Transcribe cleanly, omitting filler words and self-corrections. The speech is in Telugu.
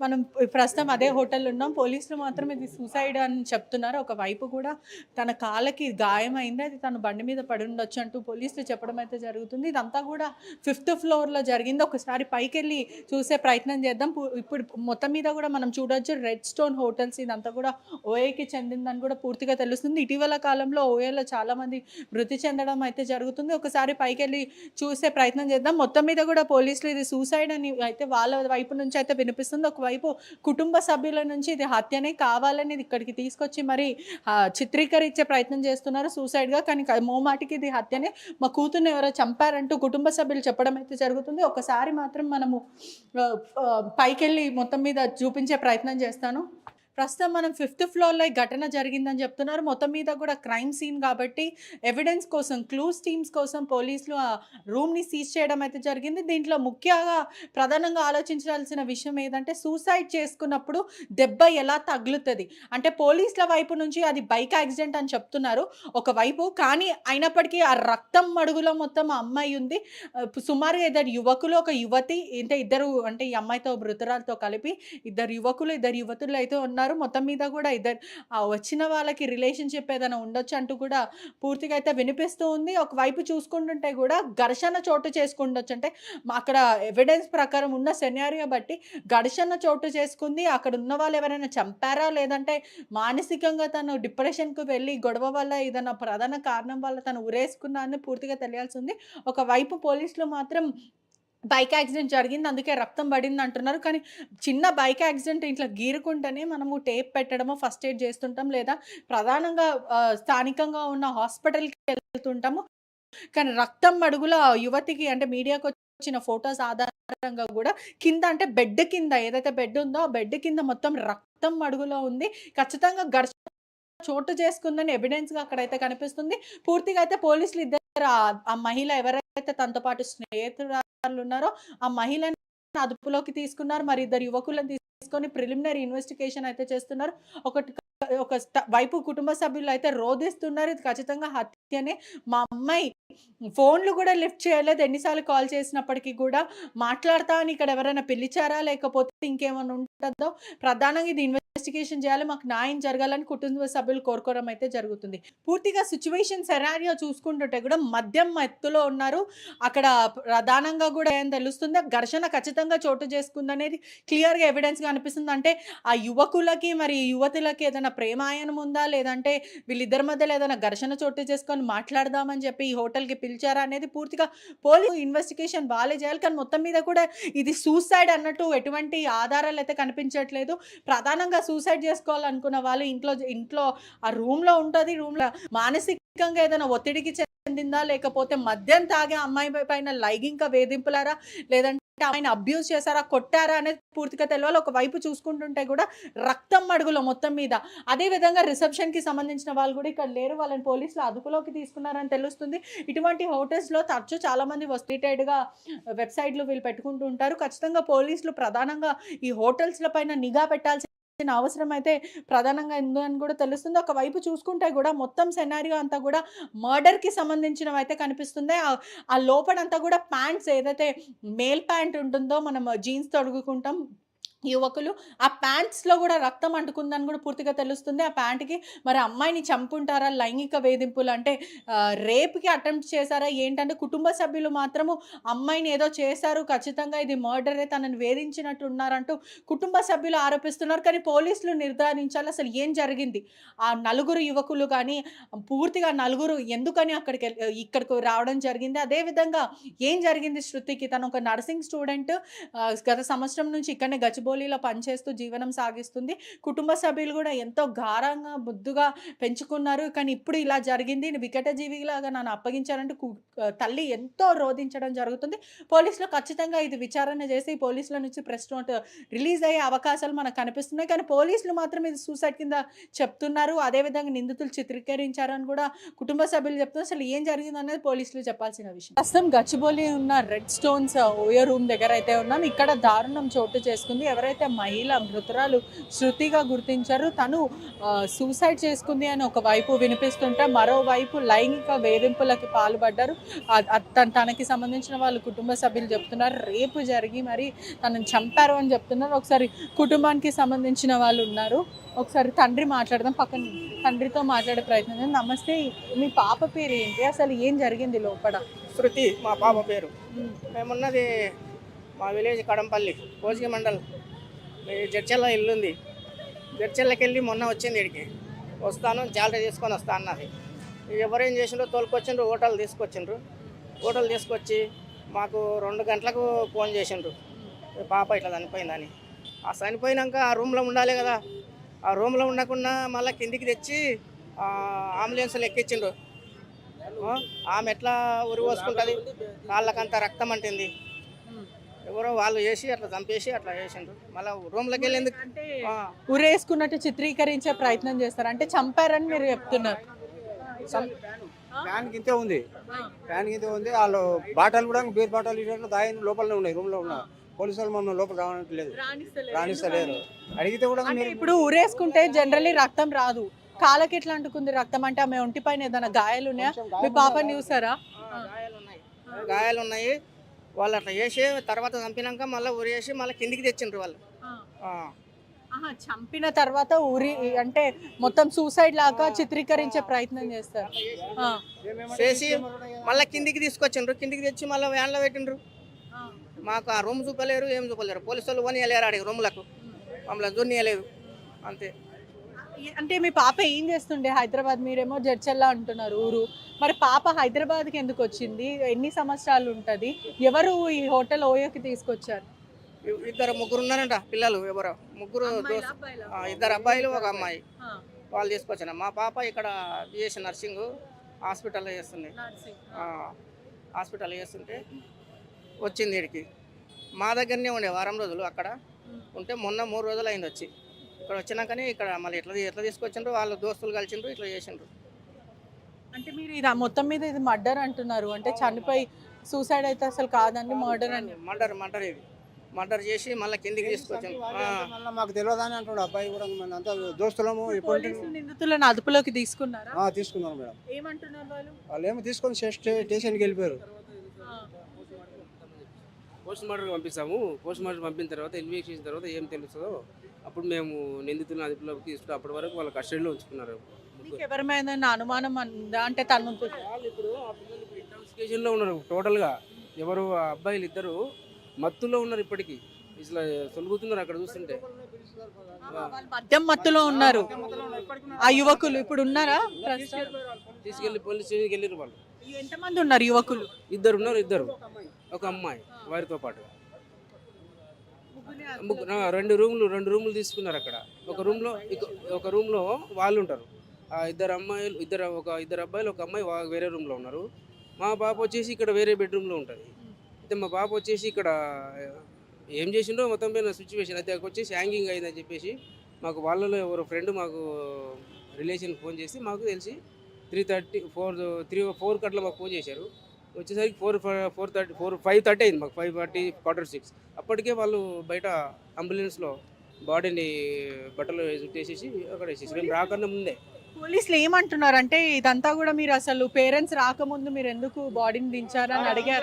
మనం ప్రస్తుతం అదే హోటల్లో ఉన్నాం. పోలీసులు మాత్రం ఇది సూసైడ్ అని చెప్తున్నారు. ఒకవైపు కూడా తన కాళ్ళకి గాయమైంది. అది తను బండి మీద పడుండొచ్చు అంటూ పోలీసులు చెప్పడం అయితే జరుగుతుంది. ఇదంతా కూడా ఫిఫ్త్ ఫ్లోర్‌లో జరిగింది. ఒకసారి పైకెళ్ళి చూసే ప్రయత్నం చేద్దాం. ఇప్పుడు మొత్తం మీద కూడా మనం చూడొచ్చు రెడ్ స్టోన్ హోటల్స్ ఇదంతా కూడా ఓఏకి చెందిందని కూడా పూర్తిగా తెలుస్తుంది. ఇటీవల కాలంలో ఓఏలో చాలామంది మృతి చెందడం అయితే జరుగుతుంది. ఒకసారి పైకెళ్ళి చూసే ప్రయత్నం చేద్దాం. మొత్తం మీద కూడా పోలీసులు ఇది సూసైడ్ అని అయితే వాళ్ళ వైపు నుంచి అయితే వినిపిస్తుంది. ఒకవైపు కుటుంబ సభ్యుల నుంచి ఇది హత్యనే కావాలని ఇది ఇక్కడికి తీసుకొచ్చి మరి చిత్రీకరించే ప్రయత్నం చేస్తున్నారు సూసైడ్‌గా. కానీ మోమాటికి ఇది హత్యనే. మా కూతుర్ని ఎవరో చంపారంటూ కుటుంబ సభ్యులు చెప్పడం అయితే జరుగుతుంది. ఒకసారి మాత్రం మనము పైకెళ్ళి మొత్తం మీద చూపించే ప్రయత్నం చేస్తాను. ప్రస్తుతం మనం ఫిఫ్త్ ఫ్లోర్‌లో ఈ ఘటన జరిగిందని చెప్తున్నారు. మొత్తం మీద కూడా క్రైమ్ సీన్ కాబట్టి ఎవిడెన్స్ కోసం, క్లూస్ టీమ్స్ కోసం పోలీసులు ఆ రూమ్‌ని సీజ్ చేయడం అయితే జరిగింది. దీంట్లో ముఖ్యంగా ప్రధానంగా ఆలోచించాల్సిన విషయం ఏదంటే సూసైడ్ చేసుకున్నప్పుడు దెబ్బ ఎలా తగులుతది? అంటే పోలీసుల వైపు నుంచి అది బైక్ యాక్సిడెంట్ అని చెప్తున్నారు ఒకవైపు. కానీ అయినప్పటికీ ఆ రక్తం మడుగులో మొత్తం ఆ అమ్మాయి ఉంది. సుమారుగా ఇద్దరు యువకులు, ఒక యువతి అంటే ఇద్దరు అంటే ఈ అమ్మాయితో మృతురాలతో కలిపి ఇద్దరు యువకులు, ఇద్దరు యువతులు అయితే ఉన్నారు. మొత్తం మీద కూడా ఇద్దరు వచ్చిన వాళ్ళకి రిలేషన్‌షిప్ ఏదైనా ఉండొచ్చు అంటూ కూడా పూర్తిగా అయితే వినిపిస్తూ ఉంది. ఒకవైపు చూసుకుంటుంటే కూడా ఘర్షణ చోటు చేసుకుండొచ్చు. అంటే అక్కడ ఎవిడెన్స్ ప్రకారం ఉన్న సినారియో బట్టి ఘర్షణ చోటు చేసుకుంది. అక్కడ ఉన్న వాళ్ళు ఎవరైనా చంపారా? లేదంటే మానసికంగా తను డిప్రెషన్‌కి వెళ్ళి గొడవ వల్ల ఏదైనా ప్రధాన కారణం వల్ల తను ఉరేసుకున్నా అని పూర్తిగా తెలియాల్సి ఉంది. ఒకవైపు పోలీసులు మాత్రం బైక్ యాక్సిడెంట్ జరిగింది. అందుకే రక్తం పడిందంటున్నారు. కానీ చిన్న బైక్ యాక్సిడెంట్ ఇట్లా గీరుకుంటేనే మనము టేప్ పెట్టడమో, ఫస్ట్ ఎయిడ్ చేస్తుంటాం. లేదా ప్రధానంగా స్థానికంగా ఉన్న హాస్పిటల్‌కి వెళ్తుంటాము. కానీ రక్తం మడుగుల యువతికి అంటే మీడియాకొచ్చిన ఫోటోస్ ఆధారంగా గూడా కింద అంటే బెడ్ కింద ఏదైతే బెడ్ ఉందో, ఆ బెడ్ కింద మొత్తం రక్తం మడుగులో ఉంది. ఖచ్చితంగా చోటు చేసుకుందని ఎవిడెన్స్‌గా అక్కడైతే కనిపిస్తుంది. పూర్తిగా అయితే పోలీసులు ఇద్దరు ఆ మహిళ ఎవరైతే తనతో పాటు స్నేహితురాలున్నారో ఆ మహిళని అదుపులోకి తీసుకున్నారు. మరి ఇద్దరు యువకులను తీసుకొని ప్రిలిమినరీ ఇన్వెస్టిగేషన్ అయితే చేస్తున్నారు. ఒకటి వైపు కుటుంబ సభ్యులైతే రోదిస్తున్నారు. ఇది ఖచ్చితంగా హత్యనే. మా అమ్మాయి ఫోన్‌లు గూడా లిఫ్ట్ చేయలేదు. ఎన్ని సార్లు కాల్ చేసినప్పటికి గూడా మాట్లాడతా అని ఇక్కడ ఎవరైనా పిలిచారా? లేకపోతే ఇంకేమన్నా ఉంటదో ప్రధానంగా ఇది ఇన్వెస్టిగేషన్ చేయాలి. మాకు న్యాయం జరగాలని కుటుంబ సభ్యులు కోరుకోవడం అయితే జరుగుతుంది. పూర్తిగా సిట్యుయేషన్ సినారియో చూసుకుంటుంటే గూడా మద్యం మత్తులో ఉన్నారు. అక్కడ ప్రధానంగా గూడా ఏం తెలుస్తుంది ఘర్షణ ఖచ్చితంగా చోటు చేసుకుందనేది క్లియర్‌గా ఎవిడెన్స్‌గా అనిపిస్తుంది. అంటే ఆ యువకులకి మరి యువతులకి ఏదైనా ప్రేమాయణం ఉందా? లేదంటే వీళ్ళిద్దరి మధ్యలో ఏదైనా ఘర్షణ చోటు చేసుకొని మాట్లాడదామని చెప్పి ఈ హోటల్‌కి పిలిచారా? అనేది పూర్తిగా పోలీసు ఇన్వెస్టిగేషన్ వాళ్ళే చేయాలి. కానీ మొత్తం మీద కూడా ఇది సూసైడ్ అన్నట్టు ఎటువంటి ఆధారాలైతే కనిపించట్లేదు. ప్రధానంగా సూసైడ్ చేసుకోవాలనుకున్న వాళ్ళు ఇంట్లో ఆ రూమ్‌లో ఉంటది. రూమ్‌లో మానసికంగా ఏదైనా ఒత్తిడికి చెందిందా? లేకపోతే మద్యం తాగే అమ్మాయి పైన లైంగిక వేధింపులారా? లేదంటే అమ్మాయిని అబ్యూజ్ చేసారా? కొట్టారా? అనేది పూర్తిగా తెలవాలి. ఒకవైపు చూసుకుంటుంటే కూడా రక్తం మడుగులో మొత్తం మీద. అదే విధంగా రిసెప్షన్‌కి సంబంధించిన వాళ్ళు కూడా ఇక్కడ లేరు. వాళ్ళని పోలీసులు అదుపులోకి తీసుకున్నారని తెలుస్తుంది. ఇటువంటి హోటల్స్‌లో తరచూ చాలామంది రిపీటెడ్‌గా వెబ్‌సైట్‌లు వీళ్ళు పెట్టుకుంటూ ఉంటారు. ఖచ్చితంగా పోలీసులు ప్రధానంగా ఈ హోటల్స్‌ల పైన నిఘా పెట్టాల్సిన అవసరం అయితే ప్రధానంగా ఉందని కూడా తెలుస్తుంది. ఒకవైపు చూసుకుంటే కూడా మొత్తం సినారియో అంతా కూడా మర్డర్‌కి సంబంధించినవైతే కనిపిస్తుంది. ఆ లోపడంతా కూడా ప్యాంట్స్ ఏదైతే మేల్ ప్యాంట్ ఉంటుందో మనం జీన్స్ తొడుగుకుంటాం యువకులు. ఆ ప్యాంట్స్‌లో గూడా రక్తం అంటుకుందని గూడా పూర్తిగా తెలుస్తుంది. ఆ ప్యాంట్‌కి మరి అమ్మాయిని చంపుంటారా? లైంగిక వేధింపులు అంటే రేప్‌కి అటెంప్ట్ చేశారా? ఏంటంటే కుటుంబ సభ్యులు మాత్రము అమ్మాయిని ఏదో చేశారు. ఖచ్చితంగా ఇది మర్డరే తనని వేధించినట్టు ఉన్నారంటూ కుటుంబ సభ్యులు ఆరోపిస్తున్నారు. కానీ పోలీసులు నిర్ధారించాలి అసలు ఏం జరిగింది? ఆ నలుగురు యువకులు గానీ పూర్తిగా నలుగురు ఎందుకని ఇక్కడికి రావడం జరిగింది? అదే విధంగా ఏం జరిగింది శృతికి? తను ఒక నర్సింగ్ స్టూడెంట్ గత సంవత్సరం నుంచి ఇక్కడనే గచ్చిబౌలిలో పనిచేస్తూ జీవనం సాగిస్తుంది. కుటుంబ సభ్యులు గూడా ఎంతో గారంగా, ముద్దుగా పెంచుకున్నారు. కానీ ఇప్పుడు ఇలా జరిగింది. వికటజీవిలాగా నన్ను అప్పగించారంటూ తల్లి ఎంతో రోదించడం జరుగుతుంది. పోలీసులు ఖచ్చితంగా ఇది విచారణ చేసి పోలీసుల నుంచి ప్రెస్ నోట్ రిలీజ్ అయ్యే అవకాశాలు మనకు కనిపిస్తున్నాయి. కానీ పోలీసులు మాత్రం ఇది సూసైడ్ కింద చెప్తున్నారు. అదేవిధంగా నిందితులు చిత్రీకరించారని కూడా కుటుంబ సభ్యులు చెప్తున్నారు. అసలు ఏం జరిగిందనేది పోలీసులు చెప్పాల్సిన విషయం. ప్రస్తుతం గచ్చిబౌలి ఉన్న రెడ్ స్టోన్స్ ఓయో రూమ్ దగ్గర అయితే ఉన్నాం. ఇక్కడ దారుణం చోటు చేసుకుంది. ఎవరైతే ఎవరైతే మహిళ మృతురాలు శృతిగా గుర్తించారో తను సూసైడ్ చేసుకుంది అని ఒకవైపు వినిపిస్తుంటే మరోవైపు లైంగిక వేధింపులకి పాల్పడ్డారు. తనకి సంబంధించిన వాళ్ళ కుటుంబ సభ్యులు చెప్తున్నారు రేపు జరిగి మరి తనని చంపారు అని చెప్తున్నారు. ఒకసారి కుటుంబానికి సంబంధించిన వాళ్ళు ఉన్నారు, ఒకసారి తండ్రి మాట్లాడదాం. పక్కన తండ్రితో మాట్లాడే ప్రయత్నం చేద్దాం. నమస్తే, మీ పాప పేరు ఏంటి, అసలు ఏం జరిగింది లోపల? శృతి మా పాప పేరు. మేమున్నది మా విలేజ్ కడంపల్లి కోసిగి మండల్. జడ్చెల్ల ఇల్లుంది. జడ్చెల్లకి వెళ్ళి మొన్న వచ్చింది ఇక్కడికి. వస్తాను జాలరీ తీసుకొని వస్తా అన్నది. ఎవరేం చేసిండ్రు, తోలుకొచ్చిండ్రు, హోటల్ తీసుకొచ్చిండ్రు. హోటల్ తీసుకొచ్చి మాకు 2 గంటలకు ఫోన్ చేసిండ్రు, పాప ఇట్లా చనిపోయిందని. ఆ చనిపోయినాక ఆ రూమ్లో ఉండాలి కదా, ఆ రూమ్లో ఉండకుండా మళ్ళీ కిందికి తెచ్చి అంబులెన్స్లో ఎక్కించిండ్రు. ఆమె ఎట్లా ఉరి పోసుకుంటుంది, కాళ్ళకంతా రక్తం అంటింది. ఎవరో వాళ్ళు చేసి అట్లా చంపేసి అట్లా చేసిండ్రు. మళ్ళీ రూమ్లోకి వెళ్ళి ఎందుకు అంటే ఉరేసుకున్నట్టు చిత్రీకరించే ప్రయత్నం చేస్తారు, అంటే చంపారని మీరు చెప్తున్నారు. ఫ్యాన్ కిందే ఉంది, ఫ్యాన్ కిందే ఉంది. వాళ్ళు బాటలు కూడా బీర్ బాటలు ఇట్లా దాని లోపలనే ఉన్నాయి, రూమ్లో ఉన్న. పోలీసు వాళ్ళు మమ్మల్ని లోపల రావట్లేదు, రాణిస్తలేరు. అడిగితే కూడా అంటే ఇప్పుడు ఉరేసుకుంటే జనరల్లీ రక్తం రాదు, కాళ్ళకి ఎట్లా అంటుకుంది రక్తం? అంటే ఆమె ఒంటి పైన ఏదైనా గాయాలు ఉన్నాయా? మీ పాపని చూసారా? గాయాలు ఉన్నాయి. వాళ్ళు అట్లా చేసి తర్వాత చంపినాక మళ్ళీ ఉరేసి మళ్ళీ కిందికి తెచ్చిండ్రు వాళ్ళు. చంపిన తర్వాత ఉరి అంటే మొత్తం సూసైడ్ లాగా చిత్రీకరించే ప్రయత్నం చేస్తారు. చేసి మళ్ళీ కిందికి తీసుకొచ్చిండ్రు. కిందికి తెచ్చి మళ్ళీ వ్యాన్లో పెట్టిండ్రు. మాకు ఆ రూమ్ చూపలేరు, ఏం చూపలేరు. పోలీసు వాళ్ళు కొనియలేరు అడిగి రూమ్లకు, మమ్మల్ని దున్నియలేదు అంతే. అంటే మీ పాప ఏం చేస్తుండే హైదరాబాద్? మీరేమో జడ్చెల్ల అంటున్నారు ఊరు, మరి పాప హైదరాబాద్కి ఎందుకు వచ్చింది? ఎన్ని సంవత్సరాలు ఉంటుంది? ఎవరు ఈ హోటల్ ఓయోకి తీసుకొచ్చారు? 2 ఉన్నారంట పిల్లలు. ఎవరో 3 2 అబ్బాయిలు 1 అమ్మాయి. వాళ్ళు తీసుకొచ్చారు. మా పాప ఇక్కడ బిఎస్సి నర్సింగ్ హాస్పిటల్లో చేస్తుంది. హాస్పిటల్లో చేస్తుంటే వచ్చింది ఇక్కడికి. మా దగ్గరనే ఉండే వారం రోజులు అక్కడ ఉంటే మొన్న 3 రోజులు అయింది వచ్చి. ఇక్కడ వచ్చినాకనే ఇక్కడ మళ్ళీ ఎట్లా తీసుకొచ్చిండ్రు, వాళ్ళు దోస్తులు కలిసిండ్రు, ఇట్లా చేసిండ్రు. అంటే మీరు ఇది మొత్తం మీద ఇది మర్డర్ అంటున్నారు, అంటే చనిపోయి సూసైడ్ అయితే అసలు కాదండి, మర్డర్ అని. మర్డర్ ఇది మర్డర్ చేసి మళ్ళీ కిందికి తీసుకొచ్చాను. మాకు తెలియదని అంటున్నాడు అబ్బాయి కూడా. అంతా దోస్తులము. నిందితులను అదుపులోకి తీసుకున్నారా? తీసుకున్నారు మేడం. ఏమంటున్నారు వాళ్ళు? వాళ్ళు ఏమో తీసుకొని స్టేషన్కి వెళ్ళిపోయారు. పోస్ట్ మార్టంకి పంపిస్తాము. పోస్ట్ మార్టం పంపిన తర్వాత ఇన్వెస్టిగేషన్ చేసిన తర్వాత ఏం తెలుస్తుందో అప్పుడు మేము నిందితులను అదుపులోకి తీసుకుంటాం. అప్పటి వరకు వాళ్ళ కస్టడీలో ఉంచుకున్నారు. ఎవరిమైనా అనుమానం ఉందా? అంటే తను వాళ్ళు ఇప్పుడు ఆ పిల్లలు ఇంటాక్సికేషన్లో ఉన్నారు టోటల్గా. ఎవరు ఆ అబ్బాయిలు 2 మత్తులో ఉన్నారు ఇప్పటికీ. ఇట్లా సొలుగుతున్నారు అక్కడ చూస్తుంటే. మద్యం మత్తులో ఉన్నారు ఆ యువకులు. ఇప్పుడు ఉన్నారా? తీసుకెళ్లి పోలీస్ స్టేషన్కి వెళ్ళారు వాళ్ళు. ఎంతమంది ఉన్నారు యువకులు? 2 ఉన్నారు. 2 ఒక అమ్మాయి వారితో పాటు. 2 రూములు తీసుకున్నారు అక్కడ. ఒక రూమ్లో వాళ్ళు ఉంటారు. ఆ 2 అమ్మాయిలు, 2 అబ్బాయిలు 1 అమ్మాయి వేరే రూమ్లో ఉన్నారు. మా పాప వచ్చేసి ఇక్కడ వేరే బెడ్రూమ్లో ఉంటుంది. అయితే మా పాప వచ్చేసి ఇక్కడ ఏం చేసిండో మొత్తం పైన సిచ్యువేషన్ అయితే వచ్చేసి హ్యాంగింగ్ అయిందని చెప్పేసి మాకు వాళ్ళలో ఎవరో ఫ్రెండ్ మాకు రిలేషన్ ఫోన్ చేసి మాకు తెలిసి 3:30 కట్ల మాకు ఫోన్ చేశారు. వచ్చేసరికి 5:30 అయింది మాకు. 5:40 4:45 అప్పటికే వాళ్ళు బయట అంబులెన్స్లో బాడీని బట్టలు చుట్టేసేసి అక్కడ వేసేసి మేము రాకన్నా ముందే. పోలీసులు ఏమంటున్నారు అంటే ఇదంతా కూడా మీరు అసలు పేరెంట్స్ రాకముందు మీరు ఎందుకు బాడీని దించారని అడిగారు.